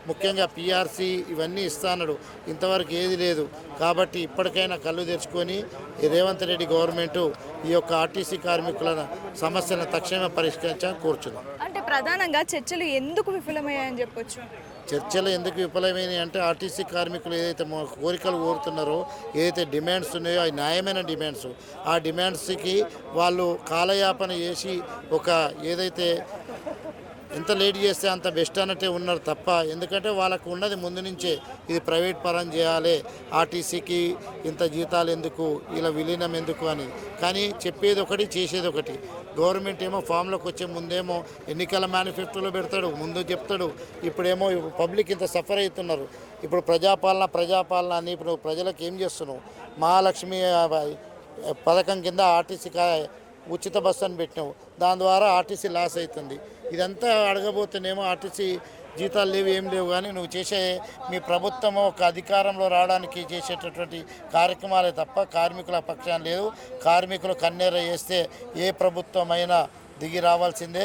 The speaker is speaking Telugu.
ముఖ్యంగా పీఆర్సీ ఇవన్నీ ఇస్తానడు, ఇంతవరకు ఏది లేదు. కాబట్టి ఇప్పటికైనా కళ్ళు తెరుచుకొని ఈ రేవంత్ రెడ్డి గవర్నమెంటు ఈ యొక్క ఆర్టీసీ కార్మికుల సమస్యలను తక్షణమే పరిష్కరించాలని కోరుచున్నాం. అంటే ప్రధానంగా చర్చలు ఎందుకు విఫలమయ్యాయని చెప్పొచ్చు? చర్చలు ఎందుకు విఫలమైనాయి అంటే ఆర్టీసీ కార్మికులు ఏదైతే కోరికలు కోరుతున్నారో, ఏదైతే డిమాండ్స్ ఉన్నాయో అవి న్యాయమైన డిమాండ్స్. ఆ డిమాండ్స్కి వాళ్ళు కాలయాపన చేసి ఒక ఏదైతే ఎంత లేట్ చేస్తే అంత బెస్ట్ అన్నట్టే ఉన్నారు తప్ప, ఎందుకంటే వాళ్ళకు ఉన్నది ముందు నుంచే ఇది ప్రైవేట్ పరం చేయాలి, ఆర్టీసీకి ఇంత జీతాలు ఎందుకు, ఇలా విలీనం ఎందుకు అని. కానీ చెప్పేది ఒకటి చేసేది ఒకటి. గవర్నమెంట్ ఏమో ఫామ్లోకి వచ్చే ముందేమో ఎన్నికల మేనిఫెస్టోలో పెడతాడు, ముందు చెప్తాడు. ఇప్పుడేమో పబ్లిక్ ఇంత సఫర్ అవుతున్నారు. ఇప్పుడు ప్రజాపాలన అని ఇప్పుడు ప్రజలకు ఏం చేస్తున్నావు? మహాలక్ష్మి పథకం కింద ఆర్టీసీ ఉచిత బస్సు అని పెట్టినావు, దాని ద్వారా ఆర్టీసీ లాస్ అవుతుంది. ఇదంతా అడగబోతేనేమో ఆర్టీసీ జీతాలు లేవు, ఏం లేవు. కానీ నువ్వు చేసే మీ ప్రభుత్వం ఒక అధికారంలో రావడానికి చేసేటటువంటి కార్యక్రమాలే తప్ప కార్మికుల పక్షాన లేదు. కార్మికులు కన్నెర చేస్తే ఏ ప్రభుత్వం అయినా దిగి రావాల్సిందే.